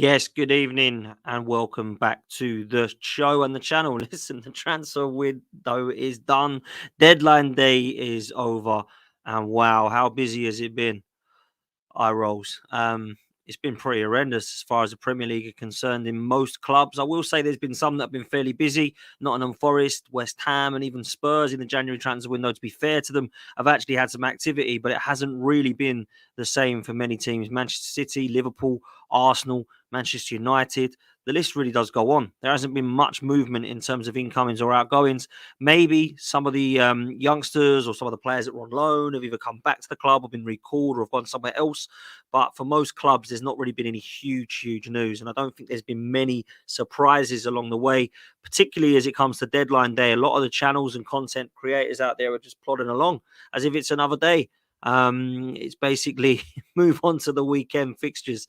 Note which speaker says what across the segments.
Speaker 1: Yes, good evening and welcome back to the show and the channel. Listen, the transfer window is done. Deadline day is over. And wow, how busy has it been? Eye rolls. It's been pretty horrendous as far as the Premier League are concerned in most clubs. I will say there's been some that have been fairly busy. Nottingham Forest, West Ham, and even Spurs in the January transfer window, to be fair to them, have actually had some activity, but it hasn't really been the same for many teams. Manchester City, Liverpool, Arsenal, Manchester United. The list really does go on. There hasn't been much movement in terms of incomings or outgoings. Maybe some of the youngsters or some of the players that were on loan have either come back to the club or been recalled or have gone somewhere else. But for most clubs, there's not really been any huge news. And I don't think there's been many surprises along the way, particularly as it comes to deadline day. A lot of the channels and content creators out there are just plodding along as if it's another day. It's basically move on to the weekend fixtures.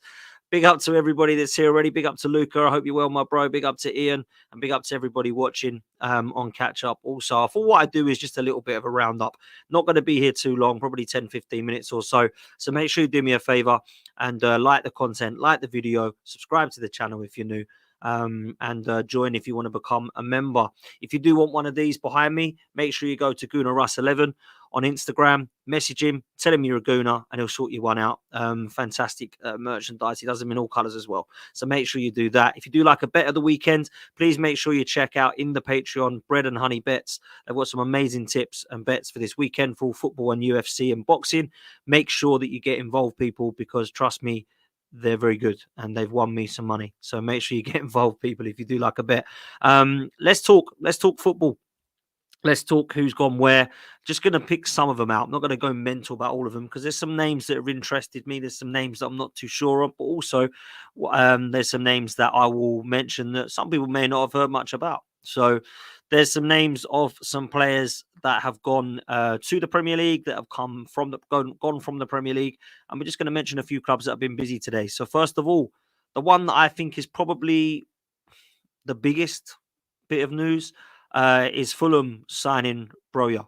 Speaker 1: Big up to everybody that's here already. Big up to Luca. I hope you're well, my bro. Big up to Ian and big up to everybody watching on catch up. Also, I thought what I do is just a little bit of a roundup. Not going to be here too long, probably 10-15 minutes or so. So make sure you do me a favor and like the content, like the video, subscribe to the channel if you're new. And join if you want to become a member. If you do want one of these behind me, make sure you go to GoonerRuss11 on Instagram, message him, tell him you're a Gooner, and he'll sort you one out. Fantastic merchandise. He does them in all colours as well. So make sure you do that. If you do like a bet of the weekend, please make sure you check out in the Patreon Bread and Honey Bets. They've got some amazing tips and bets for this weekend for all football and UFC and boxing. Make sure that you get involved, people, because trust me, they're very good and they've won me some money. So make sure you get involved, people, if you do like a bet. Let's talk football. Let's talk who's gone where. Just going to pick some of them out. I'm not going to go mental about all of them because there's some names that have interested me. There's some names that I'm not too sure of, but also there's some names that I will mention that some people may not have heard much about. So there's some names of some players that have gone to the Premier League, that have come from gone from the Premier League, and we're just going to mention a few clubs that have been busy today. So first of all, the one that I think is probably the biggest bit of news is Fulham signing Broja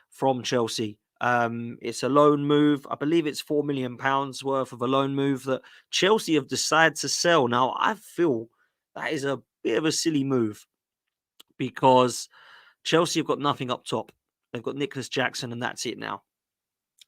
Speaker 1: from Chelsea. It's a loan move. I believe it's £4 million worth of a loan move that Chelsea have decided to sell. Now, I feel that is a bit of a silly move because Chelsea have got nothing up top. They've got Nicholas Jackson and that's it now.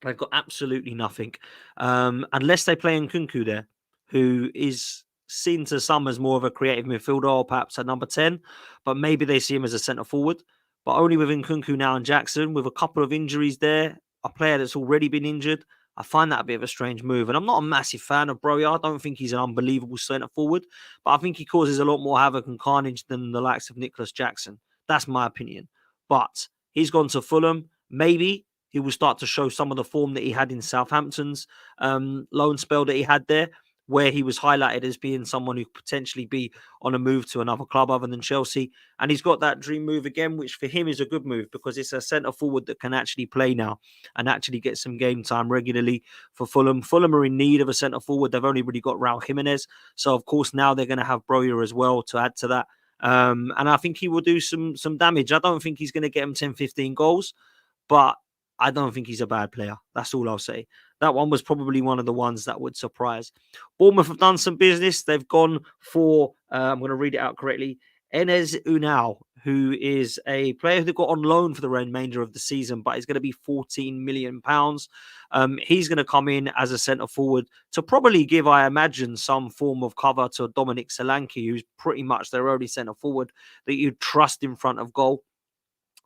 Speaker 1: They've got absolutely nothing. Unless they play Nkunku there, who is seen to some as more of a creative midfielder or perhaps a number 10, but maybe they see him as a centre forward. But only with Nkunku now and Jackson, with a couple of injuries there, a player that's already been injured, I find that a bit of a strange move. And I'm not a massive fan of Broja. I don't think he's an unbelievable centre forward, but I think he causes a lot more havoc and carnage than the likes of Nicholas Jackson. That's my opinion. But he's gone to Fulham. Maybe he will start to show some of the form that he had in Southampton's loan spell that he had there, where he was highlighted as being someone who could potentially be on a move to another club other than Chelsea. And he's got that dream move again, which for him is a good move because it's a centre forward that can actually play now and actually get some game time regularly for Fulham. Fulham are in need of a centre forward. They've only really got Raul Jimenez. So, of course, now they're going to have Broja as well to add to that. And I think he will do some damage. I don't think he's going to get him 10, 15 goals, but I don't think he's a bad player. That's all I'll say. That one was probably one of the ones that would surprise. Bournemouth have done some business. They've gone for, I'm going to read it out correctly, Enes Unal, who is a player who got on loan for the remainder of the season, but he's going to be £14 million. He's going to come in as a centre forward to probably give, I imagine, some form of cover to Dominic Solanke, who's pretty much their only centre forward that you trust in front of goal.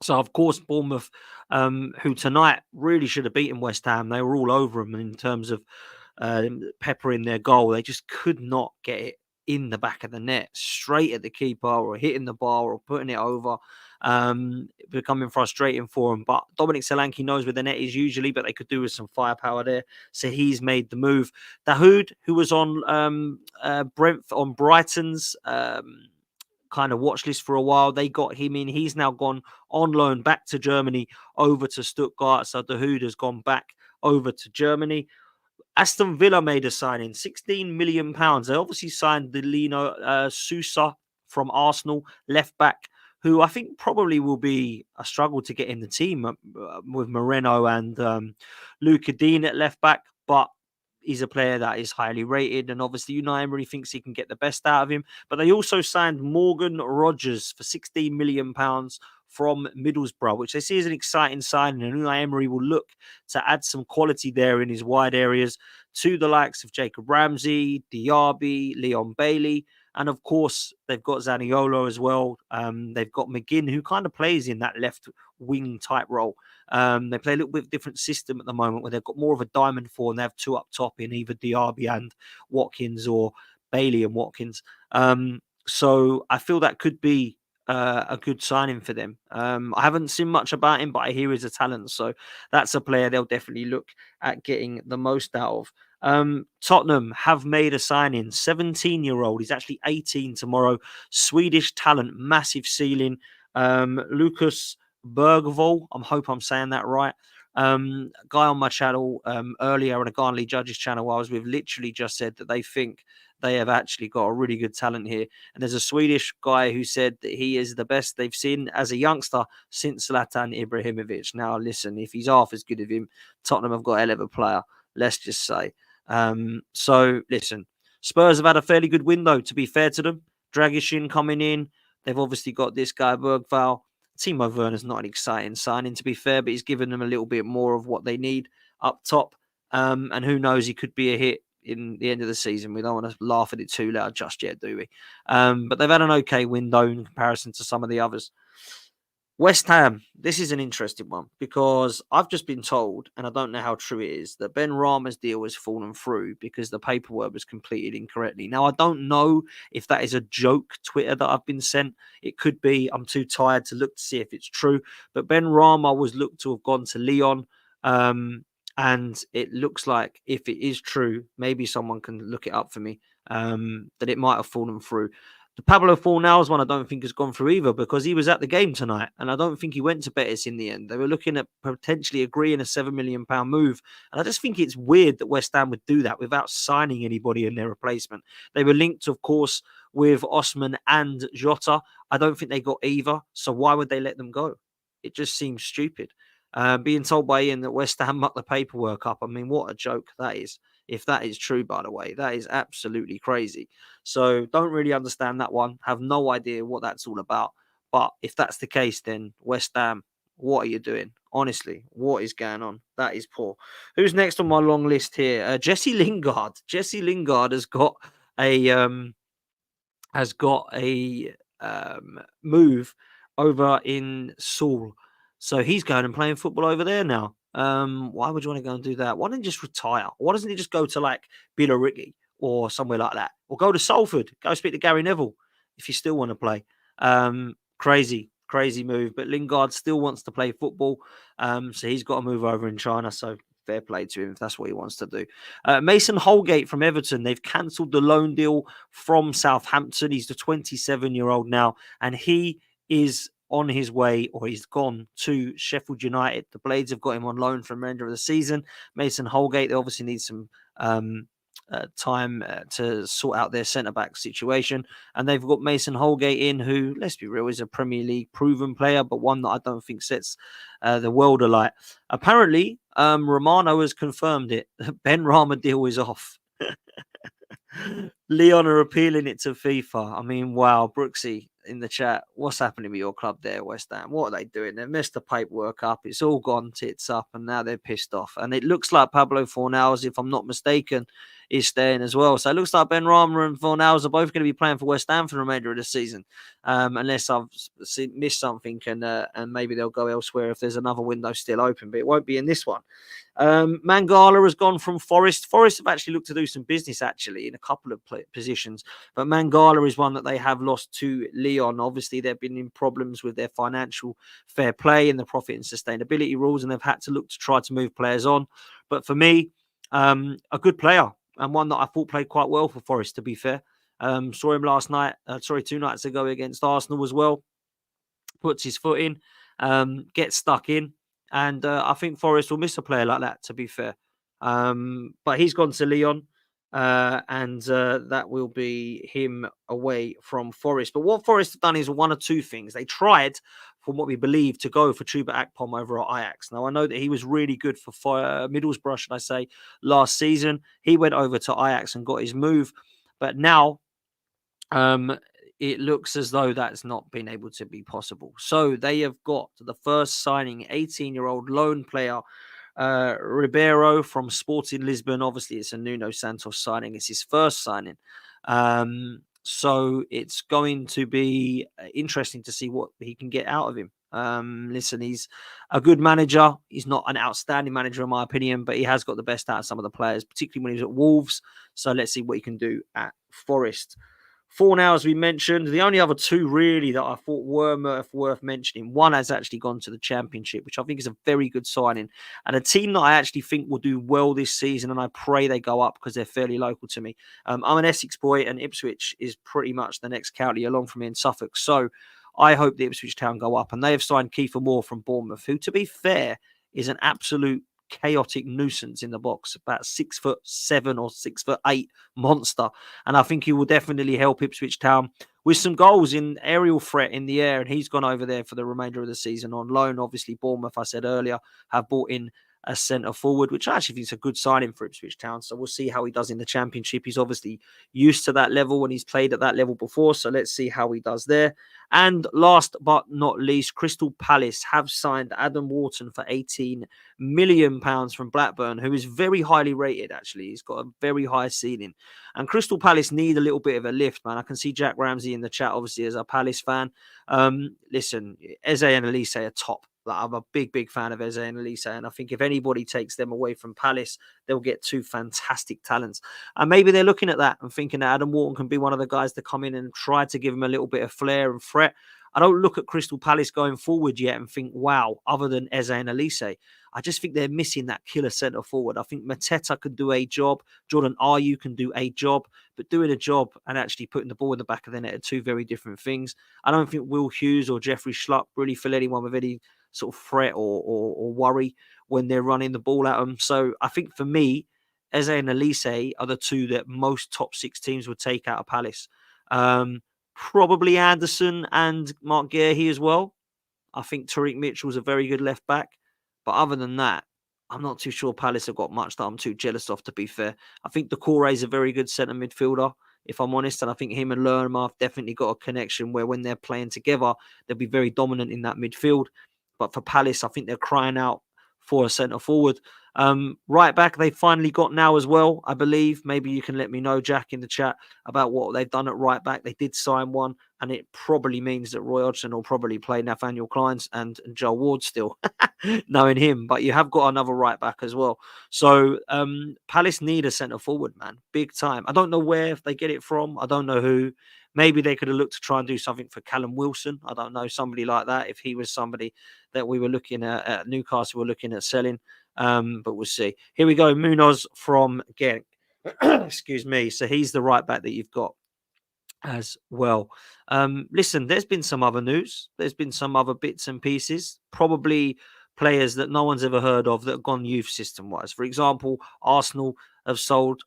Speaker 1: So, of course, Bournemouth, who tonight really should have beaten West Ham. They were all over them in terms of peppering their goal. They just could not get it in the back of the net, straight at the keeper or hitting the bar or putting it over, becoming frustrating for them. But Dominic Solanke knows where the net is usually, but they could do with some firepower there. So he's made the move. Dahoud, who was on Brighton's kind of watch list for a while. They got him in. He's now gone on loan back to Germany over to Stuttgart. So Dahoud has gone back over to Germany. Aston Villa made a signing, £16 million. They obviously signed the Lino Sousa from Arsenal, left back, who I think probably will be a struggle to get in the team with Moreno and Luca Dean at left back. But he's a player that is highly rated, and obviously Unai Emery thinks he can get the best out of him. But they also signed Morgan Rogers for £16 million from Middlesbrough, which they see as an exciting signing, and Unai Emery will look to add some quality there in his wide areas to the likes of Jacob Ramsey, Diaby, Leon Bailey, and of course they've got Zaniolo as well. They've got McGinn, who kind of plays in that left wing type role. They play a little bit different system at the moment where they've got more of a diamond four and they have two up top in either Diaby and Watkins or Bailey and Watkins. So I feel that could be a good signing for them. I haven't seen much about him, but I hear he's a talent. So that's a player they'll definitely look at getting the most out of. Tottenham have made a signing, 17-year-old. He's actually 18 tomorrow. Swedish talent, massive ceiling. Lucas Bergvall. I hope I'm saying that right. A guy on my channel earlier on a Garnley Judges channel I was with literally just said that they think they have actually got a really good talent here. And there's a Swedish guy who said that he is the best they've seen as a youngster since Zlatan Ibrahimovic. Now, listen, if he's half as good as him, Tottenham have got a hell of a player, let's just say. So, listen, Spurs have had a fairly good window, to be fair to them. Dragishin coming in. They've obviously got this guy, Bergvall. Timo Werner's not an exciting signing, to be fair, but he's given them a little bit more of what they need up top. And who knows, he could be a hit in the end of the season. We don't want to laugh at it too loud just yet, do we? But they've had an okay window in comparison to some of the others. West Ham, this is an interesting one because I've just been told, and I don't know how true it is, that Benrahma's deal has fallen through because the paperwork was completed incorrectly. Now, I don't know if that is a joke Twitter that I've been sent. It could be. I'm too tired to look to see if it's true. But Benrahma was looked to have gone to Lyon. And it looks like if it is true, maybe someone can look it up for me, that it might have fallen through. The Pablo Fornals one I don't think has gone through either because he was at the game tonight and I don't think he went to Betis in the end. They were looking at potentially agreeing a £7 million move. And I just think it's weird that West Ham would do that without signing anybody in their replacement. They were linked, of course, with Osman and Jota. I don't think they got either. So why would they let them go? It just seems stupid. Being told by Ian that West Ham mucked the paperwork up. I mean, what a joke that is. If that is true, by the way, that is absolutely crazy. So don't really understand that one. Have no idea what that's all about. But if that's the case, then West Ham, what are you doing? Honestly, what is going on? That is poor. Who's next on my long list here? Jesse Lingard. Jesse Lingard has got a move over in Seoul. So he's going and playing football over there now. Why would you want to go and do that? Why don't you just retire? Why doesn't he just go to like Billericay or somewhere like that? Or go to Salford, go speak to Gary Neville if you still want to play. Crazy move. But Lingard still wants to play football. So he's got to move over in China. So fair play to him if that's what he wants to do. Mason Holgate from Everton. They've cancelled the loan deal from Southampton. He's the 27-year-old now. And he is on his way, or he's gone to Sheffield United. The Blades have got him on loan for the remainder of the season. Mason Holgate, they obviously need some time to sort out their centre-back situation. And they've got Mason Holgate in, who, let's be real, is a Premier League proven player, but one that I don't think sets the world alight. Apparently, Romano has confirmed it. The Benrahma deal is off. Leon are appealing it to FIFA. I mean, wow, Brooksy in the chat, what's happening with your club there, West Ham? What are they doing? They've messed the paperwork up. It's all gone tits up, and now they're pissed off. And it looks like Pablo Fornals, if I'm not mistaken, is staying as well. So it looks like Benrahma and Fornals are both going to be playing for West Ham for the remainder of the season, unless I've missed something, and maybe they'll go elsewhere if there's another window still open, but it won't be in this one. Mangala has gone from Forest. Forest have actually looked to do some business actually in a couple of positions, but Mangala is one that they have lost to Lyon. Obviously, they've been in problems with their financial fair play and the profit and sustainability rules, and they've had to look to try to move players on. But for me, a good player and one that I thought played quite well for Forest, to be fair. Saw him last night, 2 nights ago against Arsenal as well. Puts his foot in, gets stuck in. And I think Forest will miss a player like that, to be fair. But he's gone to Lyon, and that will be him away from Forest. But what Forest have done is one of two things. They tried from what we believe, to go for Chuba Akpom over at Ajax. Now, I know that he was really good for Middlesbrough, should I say, last season. He went over to Ajax and got his move. But now it looks as though that's not been able to be possible. So they have got the first signing, 18-year-old loan player, Ribeiro from Sporting Lisbon. Obviously, it's a Nuno Santos signing. It's his first signing. So it's going to be interesting to see what he can get out of him. Listen, he's a good manager. He's not an outstanding manager, in my opinion, but he has got the best out of some of the players, particularly when he was at Wolves. So let's see what he can do at Forest. 4 now, as we mentioned. The only other two really that I thought were worth mentioning. One has actually gone to the Championship, which I think is a very good signing. And a team that I actually think will do well this season, and I pray they go up because they're fairly local to me. I'm an Essex boy, and Ipswich is pretty much the next county along from me in Suffolk. So I hope the Ipswich Town go up. And they have signed Kiefer Moore from Bournemouth, who, to be fair, is an absolute chaotic nuisance in the box, about 6'7" or 6'8" monster, and I think he will definitely help Ipswich Town with some goals in aerial threat in the air. And he's gone over there for the remainder of the season on loan. Obviously, Bournemouth, I said earlier, have brought in a centre forward, which I actually think is a good signing for Ipswich Town. So we'll see how he does in the Championship. He's obviously used to that level and he's played at that level before. So let's see how he does there. And last but not least, Crystal Palace have signed Adam Wharton for £18 million from Blackburn, who is very highly rated, actually. He's got a very high ceiling. And Crystal Palace need a little bit of a lift, man. I can see Jack Ramsey in the chat, obviously, as a Palace fan. Listen, Eze and Elise are top. Like, I'm a big fan of Eze and Elise, and I think if anybody takes them away from Palace, they'll get two fantastic talents. And maybe they're looking at that and thinking that Adam Wharton can be one of the guys to come in and try to give him a little bit of flair and threat. I don't look at Crystal Palace going forward yet and think, wow, other than Eze and Elise. I just think they're missing that killer centre forward. I think Mateta can do a job. Jordan Ayew can do a job. But doing a job and actually putting the ball in the back of the net are two very different things. I don't think Will Hughes or Jeffrey Schlupp really feel anyone with any sort of threat or worry when they're running the ball at them. So I think for me, Eze and Elise are the two that most top six teams would take out of Palace. Probably Anderson and Mark Guehi as well. I think Tariq Mitchell's a very good left back. But other than that, I'm not too sure Palace have got much that I'm too jealous of, to be fair. I think Doucouré is a very good centre midfielder, if I'm honest. And I think him and Lerma have definitely got a connection where when they're playing together, they'll be very dominant in that midfield. But for Palace, I think they're crying out for a centre forward. Right back, they finally got now as well, I believe. Maybe you can let me know, Jack, in the chat about what they've done at right back. They did sign one, and it probably means that Roy Hodgson will probably play Nathaniel Kleins and Joel Ward still, knowing him. But you have got another right back as well. So Palace need a centre forward, man, big time. I don't know where if they get it from. I don't know who. Maybe they could have looked to try and do something for Callum Wilson. I don't know, somebody like that, if he was somebody that we were looking at Newcastle were looking at selling. But we'll see. Here we go. Munoz from Genk. Excuse me. So he's the right back that you've got as well. Listen, there's been some other news. There's been some other bits and pieces. Probably players that no one's ever heard of that have gone youth system-wise. For example, Arsenal have sold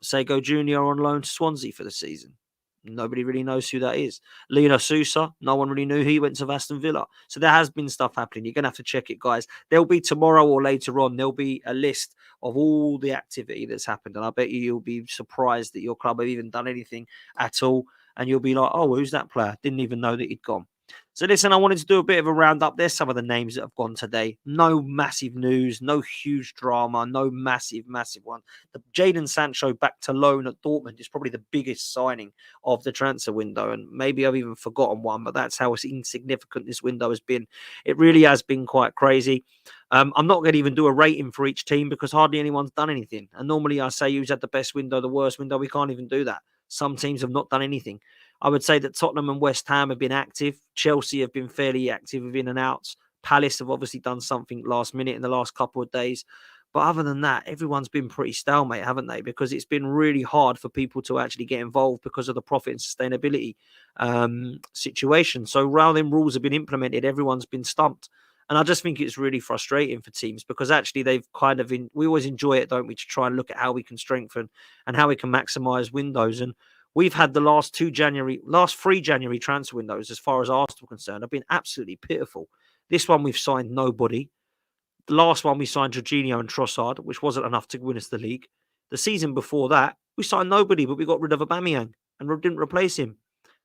Speaker 1: Sego Jr. on loan to Swansea for the season. Nobody really knows who that is. Lino Sousa, no one really knew he went to Aston Villa. So there has been stuff happening. You're going to have to check it, guys. There'll be tomorrow or later on, there'll be a list of all the activity that's happened. And I bet you'll be surprised that your club have even done anything at all. And you'll be like, oh, who's that player? Didn't even know that he'd gone. So listen, I wanted to do a bit of a roundup. There's some of the names that have gone today. No massive news, no huge drama, no massive one. The Jadon Sancho back to loan at Dortmund is probably the biggest signing of the transfer window. And maybe I've even forgotten one, but that's how insignificant this window has been. It really has been quite crazy. I'm not going to even do a rating for each team because hardly anyone's done anything. And normally I say who's had the best window, the worst window. We can't even do that. Some teams have not done anything. I would say that Tottenham and West Ham have been active. Chelsea have been fairly active with in and outs. Palace have obviously done something last minute in the last couple of days. But other than that, everyone's been pretty stalemate, haven't they? Because it's been really hard for people to actually get involved because of the profit and sustainability situation. So rather than rules have been implemented, everyone's been stumped. And I just think it's really frustrating for teams because actually they've kind of we always enjoy it, don't we, to try and look at how we can strengthen and how we can maximize windows. And We've had the last three January transfer windows, as far as Arsenal are concerned, have been absolutely pitiful. This one we've signed nobody. The last one we signed Jorginho and Trossard, which wasn't enough to win us the league. The season before that, we signed nobody, but we got rid of Aubameyang and didn't replace him.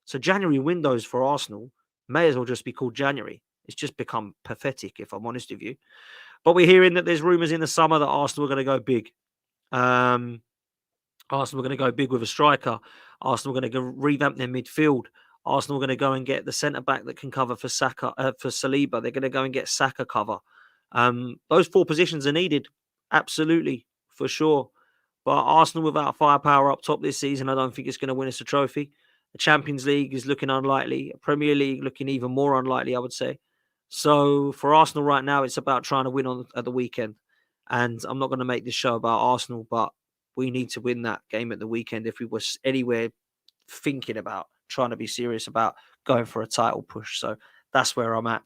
Speaker 1: So January windows for Arsenal may as well just be called January. It's just become pathetic, if I'm honest with you. But we're hearing that there's rumours in the summer that Arsenal are going to go big. Arsenal are going to go big with a striker. Arsenal are going to revamp their midfield. Arsenal are going to go and get the centre-back that can cover for Saliba. They're going to go and get Saka cover. Those 4 positions are needed. Absolutely, for sure. But Arsenal without firepower up top this season, I don't think it's going to win us a trophy. The Champions League is looking unlikely. Premier League looking even more unlikely, I would say. So for Arsenal right now, it's about trying to win at the weekend. And I'm not going to make this show about Arsenal, but we need to win that game at the weekend if we were anywhere thinking about trying to be serious about going for a title push. So that's where I'm at.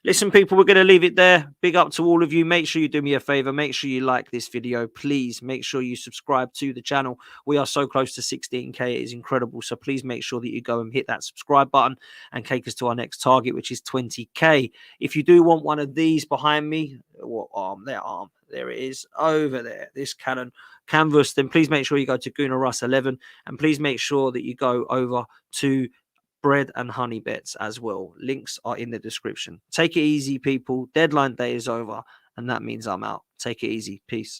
Speaker 1: Listen, people, we're going to leave it there. Big up to all of you. Make sure you do me a favor. Make sure you like this video. Please make sure you subscribe to the channel. We are so close to 16K. It is incredible. So please make sure that you go and hit that subscribe button and take us to our next target, which is 20K. If you do want one of these behind me, what arm? Their arm. There it is over there. This canvas. Then please make sure you go to Gunnar Russ 11, and please make sure that you go over to Bread and Honey Bets as well. Links are in the description. Take it easy, people. Deadline day is over, and that means I'm out. Take it easy. Peace.